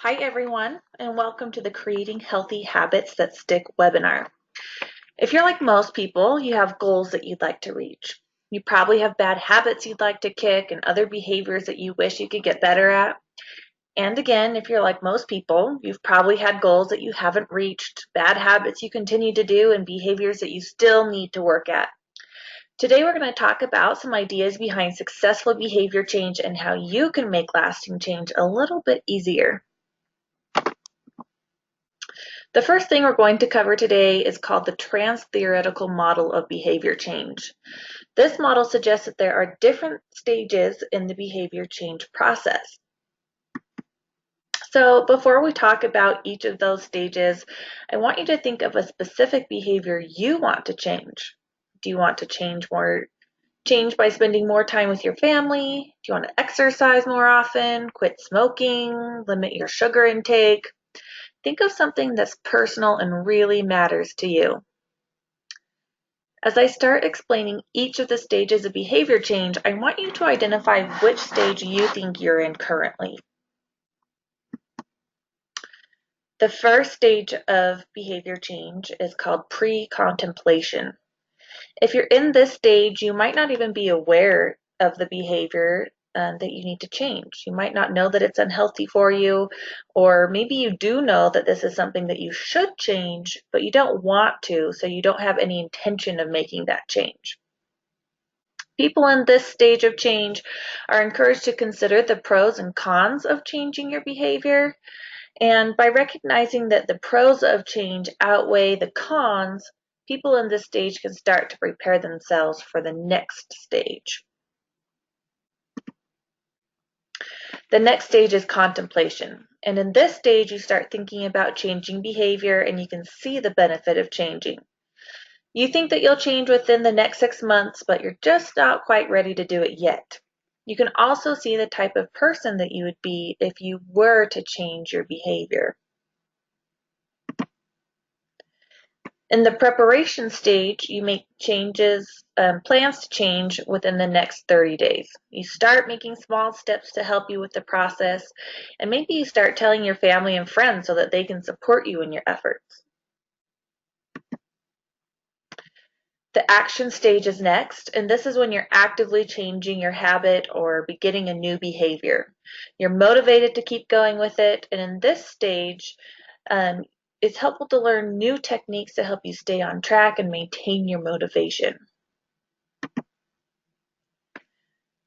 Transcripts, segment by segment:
Hi everyone, and welcome to the Creating Healthy Habits That Stick webinar. If you're like most people, you have goals that you'd like to reach. You probably have bad habits you'd like to kick and other behaviors that you wish you could get better at. And again, if you're like most people, you've probably had goals that you haven't reached, bad habits you continue to do, and behaviors that you still need to work at. Today we're going to talk about some ideas behind successful behavior change and how you can make lasting change a little bit easier. The first thing we're going to cover today is called the trans-theoretical model of behavior change. This model suggests that there are different stages in the behavior change process. So before we talk about each of those stages, I want you to think of a specific behavior you want to change. Do you want to change by spending more time with your family? Do you want to exercise more often, quit smoking, limit your sugar intake? Think of something that's personal and really matters to you. As I start explaining each of the stages of behavior change, I want you to identify which stage you think you're in currently. The first stage of behavior change is called pre-contemplation. If you're in this stage, you might not even be aware of the behavior that you need to change. You might not know that it's unhealthy for you, or maybe you do know that this is something that you should change, but you don't want to, so you don't have any intention of making that change. People in this stage of change are encouraged to consider the pros and cons of changing your behavior. And by recognizing that the pros of change outweigh the cons, people in this stage can start to prepare themselves for the next stage. The next stage is contemplation. And in this stage, you start thinking about changing behavior and you can see the benefit of changing. You think that you'll change within the next 6 months, but you're just not quite ready to do it yet. You can also see the type of person that you would be if you were to change your behavior. In the preparation stage, you make plans to change within the next 30 days. You start making small steps to help you with the process, and maybe you start telling your family and friends so that they can support you in your efforts. The action stage is next, and this is when you're actively changing your habit or beginning a new behavior. You're motivated to keep going with it, and in this stage, um, it's helpful to learn new techniques to help you stay on track and maintain your motivation.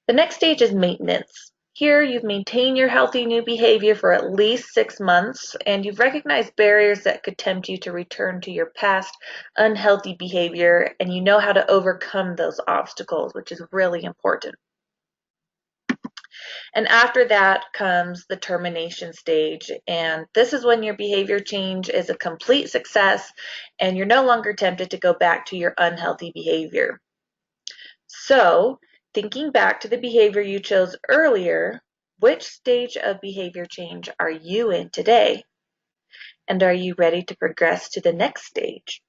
The next stage is maintenance. Here, you've maintained your healthy new behavior for at least 6 months, and you've recognized barriers that could tempt you to return to your past unhealthy behavior, and you know how to overcome those obstacles, which is really important. And after that comes the termination stage, and this is when your behavior change is a complete success, and you're no longer tempted to go back to your unhealthy behavior. So, thinking back to the behavior you chose earlier, which stage of behavior change are you in today? And are you ready to progress to the next stage?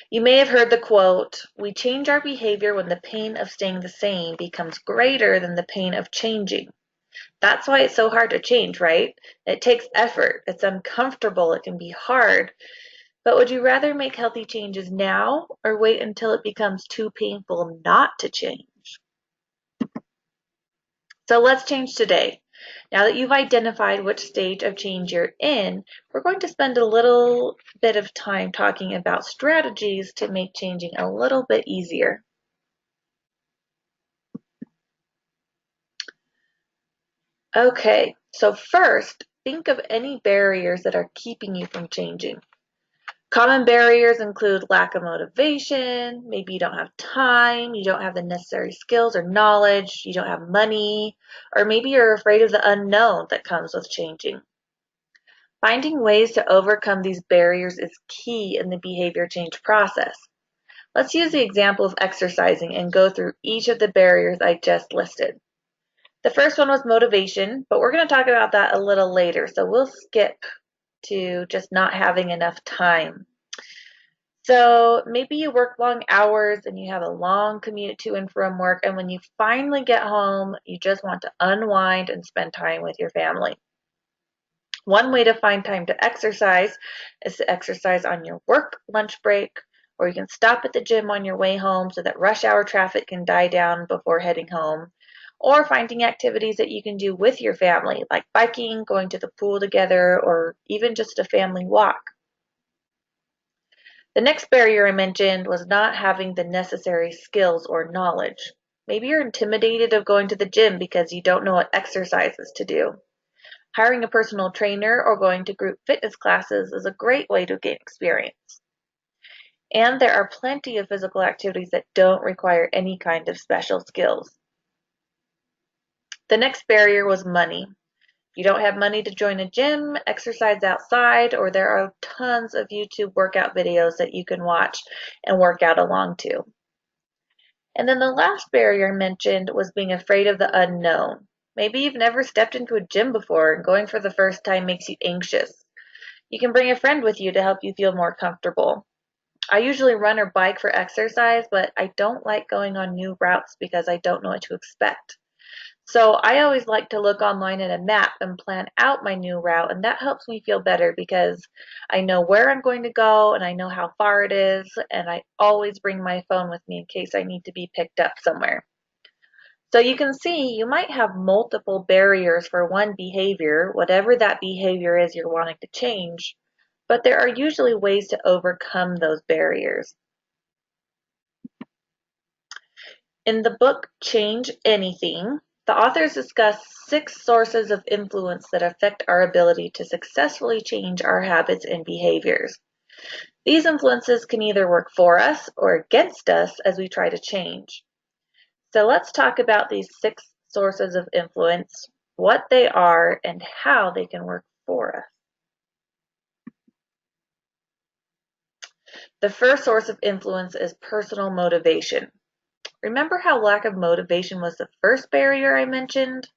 You may have heard the quote, "We change our behavior when the pain of staying the same becomes greater than the pain of changing." That's why it's so hard to change, right? It takes effort, it's uncomfortable, it can be hard. But would you rather make healthy changes now or wait until it becomes too painful not to change? So let's change today. Now that you've identified which stage of change you're in, we're going to spend a little bit of time talking about strategies to make changing a little bit easier. Okay, so first, think of any barriers that are keeping you from changing. Common barriers include lack of motivation, maybe you don't have time, you don't have the necessary skills or knowledge, you don't have money, or maybe you're afraid of the unknown that comes with changing. Finding ways to overcome these barriers is key in the behavior change process. Let's use the example of exercising and go through each of the barriers I just listed. The first one was motivation, but we're going to talk about that a little later, so we'll skip to just not having enough time. So maybe you work long hours and you have a long commute to and from work, and when you finally get home, you just want to unwind and spend time with your family. One way to find time to exercise is to exercise on your work lunch break, or you can stop at the gym on your way home so that rush hour traffic can die down before heading home, or finding activities that you can do with your family, like biking, going to the pool together, or even just a family walk. The next barrier I mentioned was not having the necessary skills or knowledge. Maybe you're intimidated of going to the gym because you don't know what exercises to do. Hiring a personal trainer or going to group fitness classes is a great way to gain experience. And there are plenty of physical activities that don't require any kind of special skills. The next barrier was money. You don't have money to join a gym, exercise outside, or there are tons of YouTube workout videos that you can watch and work out along to. And then the last barrier mentioned was being afraid of the unknown. Maybe you've never stepped into a gym before and going for the first time makes you anxious. You can bring a friend with you to help you feel more comfortable. I usually run or bike for exercise, but I don't like going on new routes because I don't know what to expect. So I always like to look online at a map and plan out my new route, and that helps me feel better because I know where I'm going to go and I know how far it is, and I always bring my phone with me in case I need to be picked up somewhere. So you can see you might have multiple barriers for one behavior, whatever that behavior is you're wanting to change, but there are usually ways to overcome those barriers. In the book Change Anything, the authors discuss 6 sources of influence that affect our ability to successfully change our habits and behaviors. These influences can either work for us or against us as we try to change. So let's talk about these 6 sources of influence, what they are, and how they can work for us. The first source of influence is personal motivation. Remember how lack of motivation was the first barrier I mentioned?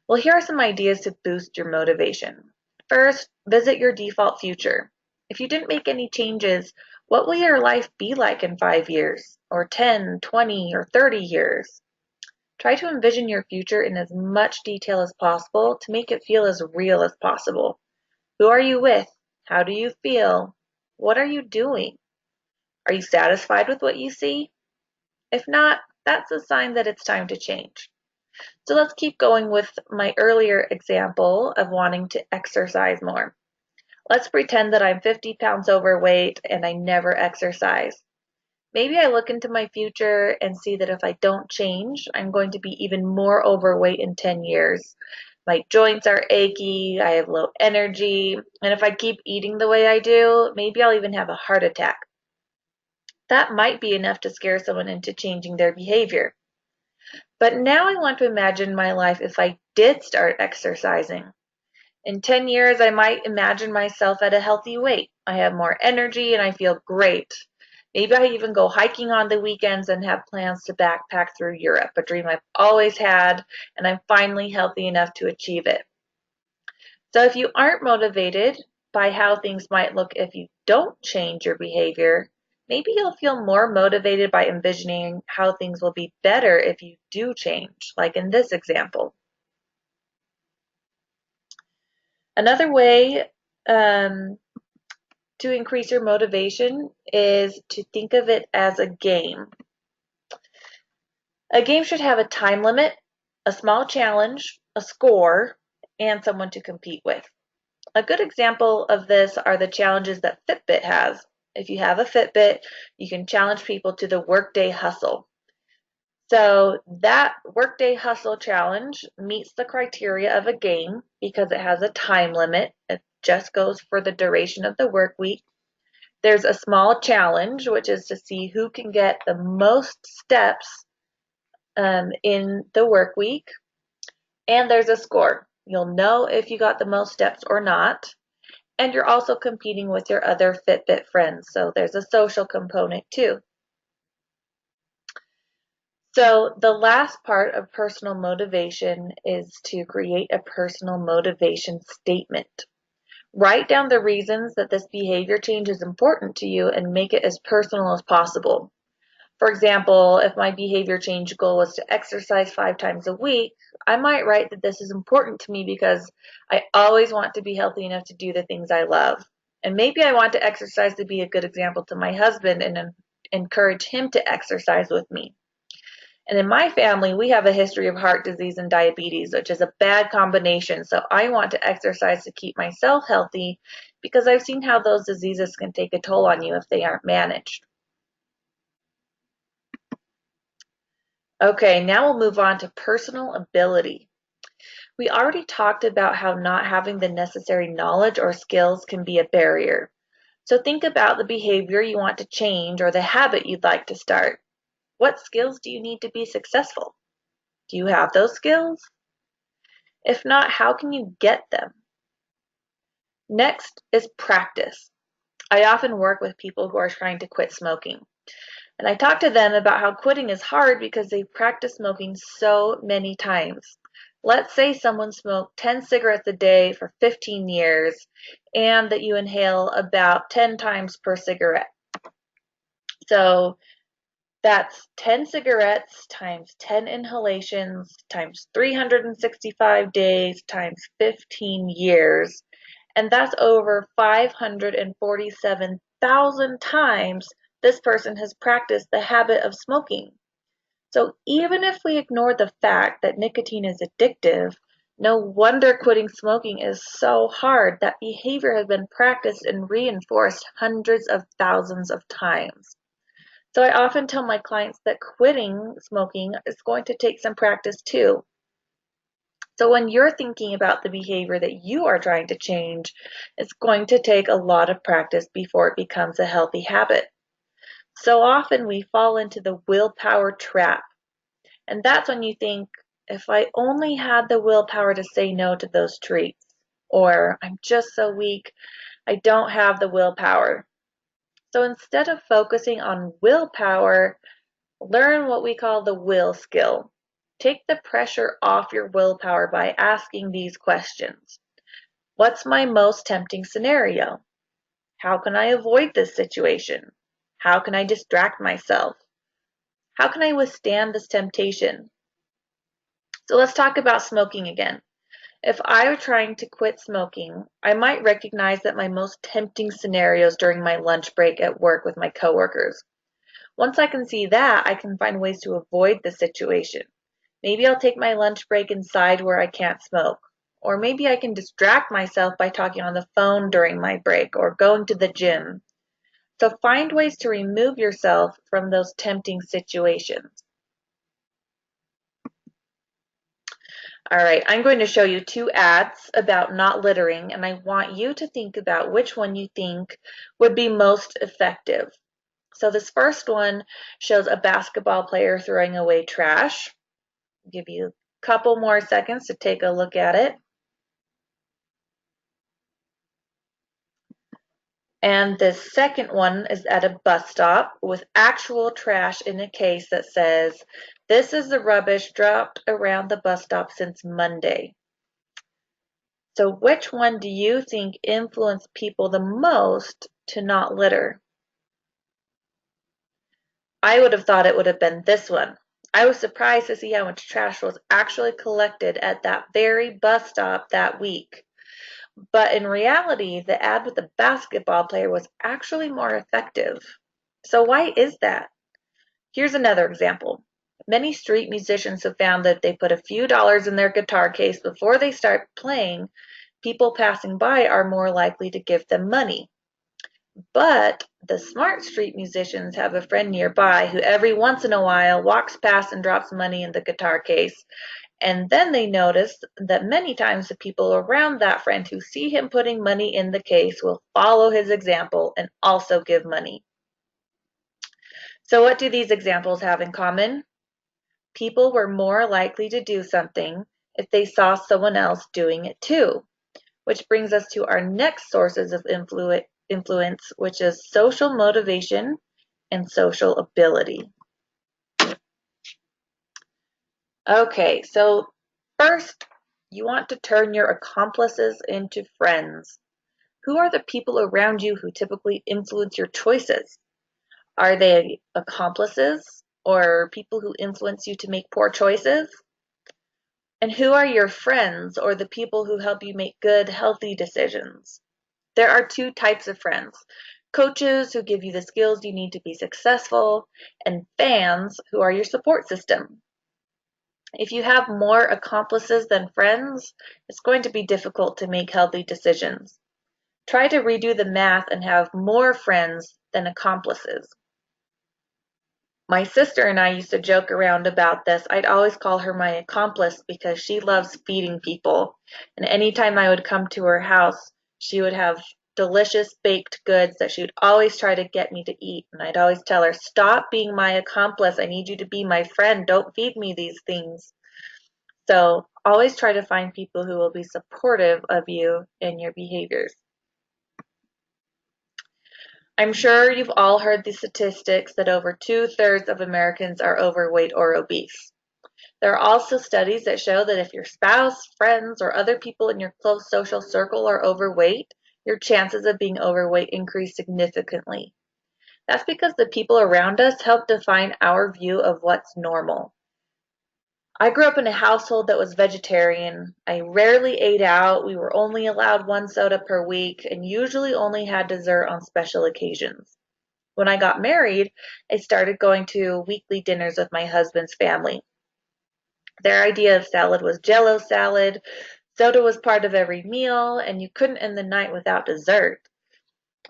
Well, here are some ideas to boost your motivation. First, visit your default future. If you didn't make any changes, what will your life be like in 5 years, or 10, 20, or 30 years? Try to envision your future in as much detail as possible to make it feel as real as possible. Who are you with? How do you feel? What are you doing? Are you satisfied with what you see? If not, that's a sign that it's time to change. So let's keep going with my earlier example of wanting to exercise more. Let's pretend that I'm 50 pounds overweight and I never exercise. Maybe I look into my future and see that if I don't change, I'm going to be even more overweight in 10 years. My joints are achy, I have low energy, and if I keep eating the way I do, maybe I'll even have a heart attack. That might be enough to scare someone into changing their behavior. But now I want to imagine my life if I did start exercising. In 10 years, I might imagine myself at a healthy weight. I have more energy and I feel great. Maybe I even go hiking on the weekends and have plans to backpack through Europe, a dream I've always had, and I'm finally healthy enough to achieve it. So if you aren't motivated by how things might look if you don't change your behavior, maybe you'll feel more motivated by envisioning how things will be better if you do change, like in this example. Another way to increase your motivation is to think of it as a game. A game should have a time limit, a small challenge, a score, and someone to compete with. A good example of this are the challenges that Fitbit has. If you have a Fitbit, you can challenge people to the Workday Hustle. So that Workday Hustle challenge meets the criteria of a game because it has a time limit. It just goes for the duration of the work week. There's a small challenge, which is to see who can get the most steps in the work week. And there's a score. You'll know if you got the most steps or not. And you're also competing with your other Fitbit friends. So there's a social component too. So the last part of personal motivation is to create a personal motivation statement. Write down the reasons that this behavior change is important to you and make it as personal as possible. For example, if my behavior change goal is to exercise 5 times a week, I might write that this is important to me because I always want to be healthy enough to do the things I love. And maybe I want to exercise to be a good example to my husband and encourage him to exercise with me. And in my family, we have a history of heart disease and diabetes, which is a bad combination. So I want to exercise to keep myself healthy because I've seen how those diseases can take a toll on you if they aren't managed. Okay, now we'll move on to personal ability. We already talked about how not having the necessary knowledge or skills can be a barrier. So think about the behavior you want to change or the habit you'd like to start. What skills do you need to be successful? Do you have those skills? If not, how can you get them? Next is practice. I often work with people who are trying to quit smoking. And I talk to them about how quitting is hard because they practice smoking so many times. Let's say someone smoked 10 cigarettes a day for 15 years and that you inhale about 10 times per cigarette. So that's 10 cigarettes times 10 inhalations times 365 days times 15 years. And that's over 547,000 times this person has practiced the habit of smoking. So even if we ignore the fact that nicotine is addictive, no wonder quitting smoking is so hard. That behavior has been practiced and reinforced hundreds of thousands of times. So I often tell my clients that quitting smoking is going to take some practice too. So when you're thinking about the behavior that you are trying to change, it's going to take a lot of practice before it becomes a healthy habit. So often we fall into the willpower trap. And that's when you think, if I only had the willpower to say no to those treats, or I'm just so weak, I don't have the willpower. So instead of focusing on willpower, learn what we call the will skill. Take the pressure off your willpower by asking these questions. What's my most tempting scenario? How can I avoid this situation? How can I distract myself? How can I withstand this temptation? So let's talk about smoking again. If I were trying to quit smoking, I might recognize that my most tempting scenarios during my lunch break at work with my coworkers. Once I can see that, I can find ways to avoid the situation. Maybe I'll take my lunch break inside where I can't smoke. Or maybe I can distract myself by talking on the phone during my break or going to the gym. So find ways to remove yourself from those tempting situations. All right, I'm going to show you 2 ads about not littering, and I want you to think about which one you think would be most effective. So this first one shows a basketball player throwing away trash. I'll give you a couple more seconds to take a look at it. And the second one is at a bus stop with actual trash in a case that says, "This is the rubbish dropped around the bus stop since Monday." So which one do you think influenced people the most to not litter? I would have thought it would have been this one. I was surprised to see how much trash was actually collected at that very bus stop that week. But in reality, the ad with the basketball player was actually more effective. So why is that? Here's another example. Many street musicians have found that if they put a few dollars in their guitar case before they start playing, people passing by are more likely to give them money. But the smart street musicians have a friend nearby who every once in a while walks past and drops money in the guitar case. And then they notice that many times the people around that friend who see him putting money in the case will follow his example and also give money. So what do these examples have in common? People were more likely to do something if they saw someone else doing it too. Which brings us to our next sources of influence, which is social motivation and social ability. Okay, so first, you want to turn your accomplices into friends. Who are the people around you who typically influence your choices? Are they accomplices or people who influence you to make poor choices? And who are your friends or the people who help you make good, healthy decisions? There are two types of friends: coaches who give you the skills you need to be successful, and fans who are your support system. If you have more accomplices than friends, it's going to be difficult to make healthy decisions. Try to redo the math and have more friends than accomplices. My sister and I used to joke around about this. I'd always call her my accomplice because she loves feeding people. And anytime I would come to her house, she would have delicious baked goods that she would always try to get me to eat. And I'd always tell her, "Stop being my accomplice. I need you to be my friend. Don't feed me these things." So always try to find people who will be supportive of you and your behaviors. I'm sure you've all heard the statistics that over 2/3 of Americans are overweight or obese. There are also studies that show that if your spouse, friends, or other people in your close social circle are overweight, your chances of being overweight increase significantly. That's because the people around us help define our view of what's normal. I grew up in a household that was vegetarian. I rarely ate out. We were only allowed one soda per week and usually only had dessert on special occasions. When I got married, I started going to weekly dinners with my husband's family. Their idea of salad was Jello salad, soda was part of every meal, and you couldn't end the night without dessert.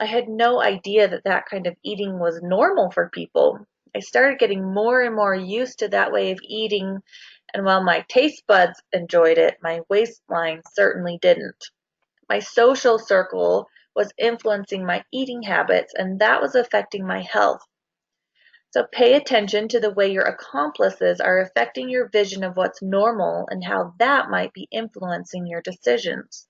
I had no idea that that kind of eating was normal for people. I started getting more and more used to that way of eating, and while my taste buds enjoyed it, my waistline certainly didn't. My social circle was influencing my eating habits, and that was affecting my health. So pay attention to the way your accomplices are affecting your vision of what's normal and how that might be influencing your decisions.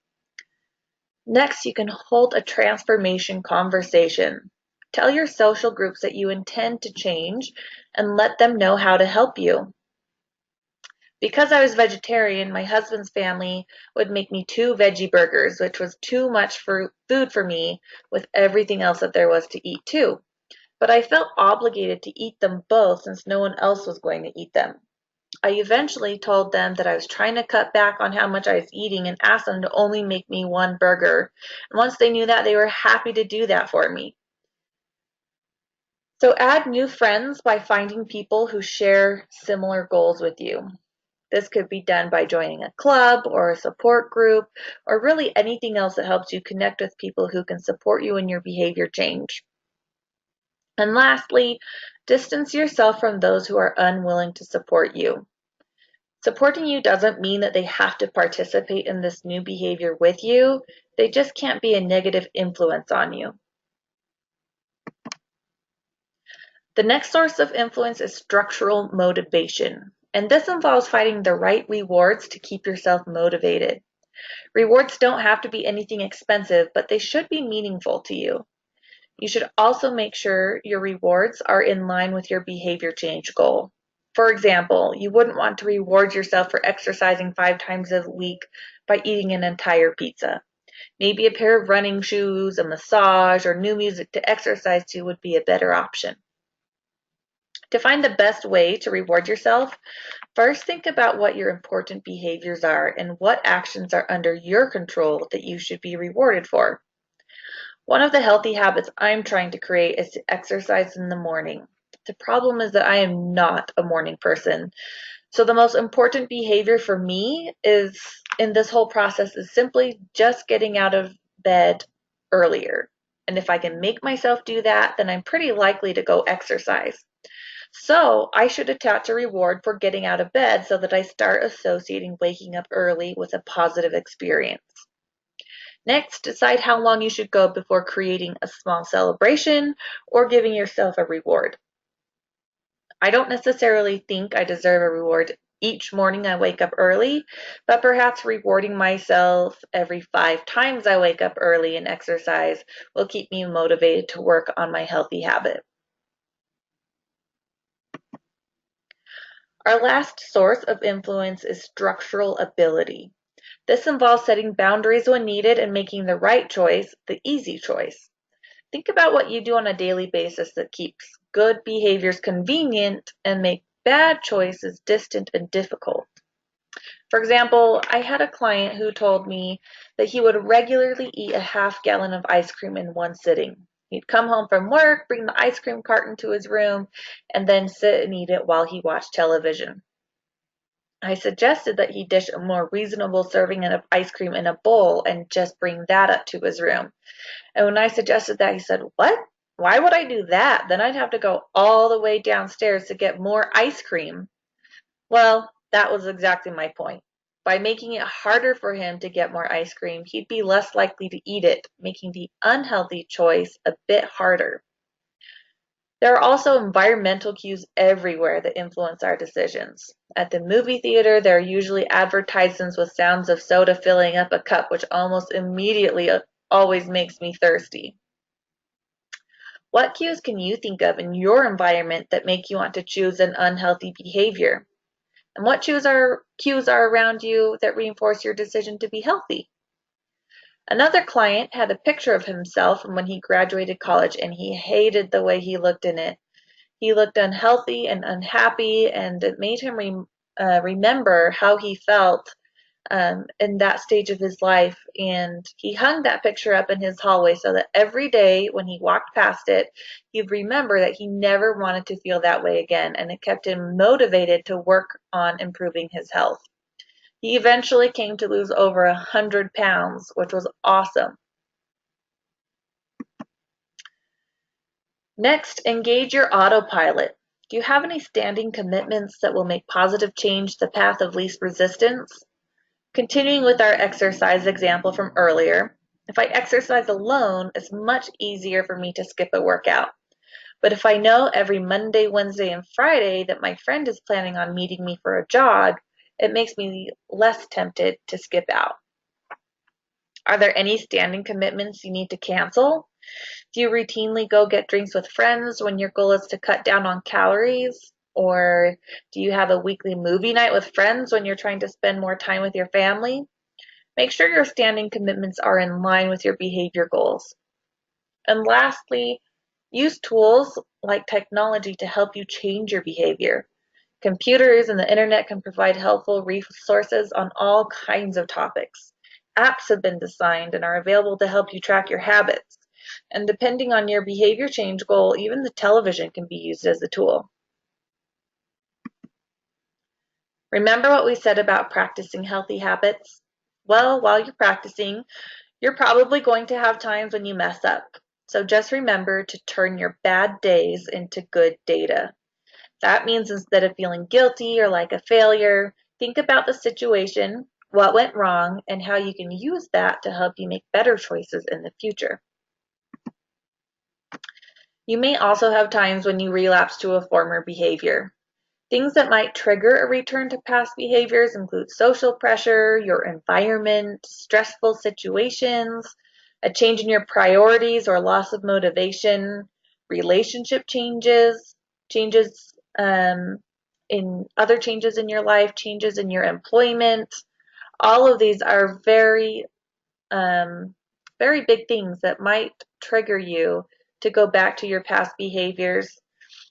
Next, you can hold a transformation conversation. Tell your social groups that you intend to change and let them know how to help you. Because I was vegetarian, my husband's family would make me two veggie burgers, which was too much food for me with everything else that there was to eat too. But I felt obligated to eat them both since no one else was going to eat them. I eventually told them that I was trying to cut back on how much I was eating and asked them to only make me one burger. And once they knew that, they were happy to do that for me. So add new friends by finding people who share similar goals with you. This could be done by joining a club or a support group or really anything else that helps you connect with people who can support you in your behavior change. And lastly, distance yourself from those who are unwilling to support you. Supporting you doesn't mean that they have to participate in this new behavior with you. They just can't be a negative influence on you. The next source of influence is structural motivation, and this involves finding the right rewards to keep yourself motivated. Rewards don't have to be anything expensive, but they should be meaningful to you. You should also make sure your rewards are in line with your behavior change goal. For example, you wouldn't want to reward yourself for exercising 5 times a week by eating an entire pizza. Maybe a pair of running shoes, a massage, or new music to exercise to would be a better option. To find the best way to reward yourself, first think about what your important behaviors are and what actions are under your control that you should be rewarded for. One of the healthy habits I'm trying to create is to exercise in the morning. The problem is that I am not a morning person. So the most important behavior for me is in this whole process is simply just getting out of bed earlier. And if I can make myself do that, then I'm pretty likely to go exercise. So I should attach a reward for getting out of bed so that I start associating waking up early with a positive experience. Next, decide how long you should go before creating a small celebration or giving yourself a reward. I don't necessarily think I deserve a reward each morning I wake up early, but perhaps rewarding myself every 5 times I wake up early and exercise will keep me motivated to work on my healthy habit. Our last source of influence is structural ability. This involves setting boundaries when needed and making the right choice the easy choice. Think about what you do on a daily basis that keeps good behaviors convenient and make bad choices distant and difficult. For example, I had a client who told me that he would regularly eat a half gallon of ice cream in one sitting. He'd come home from work, bring the ice cream carton to his room, and then sit and eat it while he watched television. I suggested that he dish a more reasonable serving of ice cream in a bowl and just bring that up to his room. And when I suggested that, he said, "What? Why would I do that? Then I'd have to go all the way downstairs to get more ice cream." Well, that was exactly my point. By making it harder for him to get more ice cream, he'd be less likely to eat it, making the unhealthy choice a bit harder. There are also environmental cues everywhere that influence our decisions. At the movie theater, there are usually advertisements with sounds of soda filling up a cup, which almost immediately always makes me thirsty. What cues can you think of in your environment that make you want to choose an unhealthy behavior? And what cues are around you that reinforce your decision to be healthy? Another client had a picture of himself from when he graduated college and he hated the way he looked in it. He looked unhealthy and unhappy, and it made him remember how he felt in that stage of his life. And he hung that picture up in his hallway so that every day when he walked past it, he'd remember that he never wanted to feel that way again. And it kept him motivated to work on improving his health. He eventually came to lose over 100 pounds, which was awesome. Next, engage your autopilot. Do you have any standing commitments that will make positive change the path of least resistance? Continuing with our exercise example from earlier, if I exercise alone, it's much easier for me to skip a workout. But if I know every Monday, Wednesday, and Friday that my friend is planning on meeting me for a jog, it makes me less tempted to skip out. Are there any standing commitments you need to cancel? Do you routinely go get drinks with friends when your goal is to cut down on calories? Or do you have a weekly movie night with friends when you're trying to spend more time with your family? Make sure your standing commitments are in line with your behavior goals. And lastly, use tools like technology to help you change your behavior. Computers and the internet can provide helpful resources on all kinds of topics. Apps have been designed and are available to help you track your habits. And depending on your behavior change goal, even the television can be used as a tool. Remember what we said about practicing healthy habits? Well, while you're practicing, you're probably going to have times when you mess up. So just remember to turn your bad days into good data. That means instead of feeling guilty or like a failure, think about the situation, what went wrong, and how you can use that to help you make better choices in the future. You may also have times when you relapse to a former behavior. Things that might trigger a return to past behaviors include social pressure, your environment, stressful situations, a change in your priorities or loss of motivation, relationship changes, changes in other changes in your life, changes in your employment. All of these are very big things that might trigger you to go back to your past behaviors.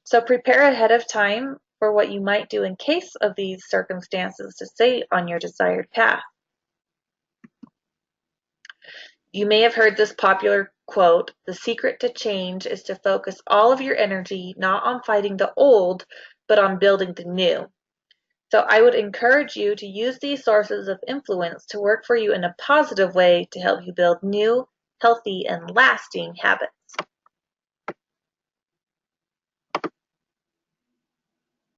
So prepare ahead of time for what you might do in case of these circumstances to stay on your desired path. You may have heard this popular quote, "The secret to change is to focus all of your energy not on fighting the old, but on building the new." So I would encourage you to use these sources of influence to work for you in a positive way to help you build new, healthy, and lasting habits.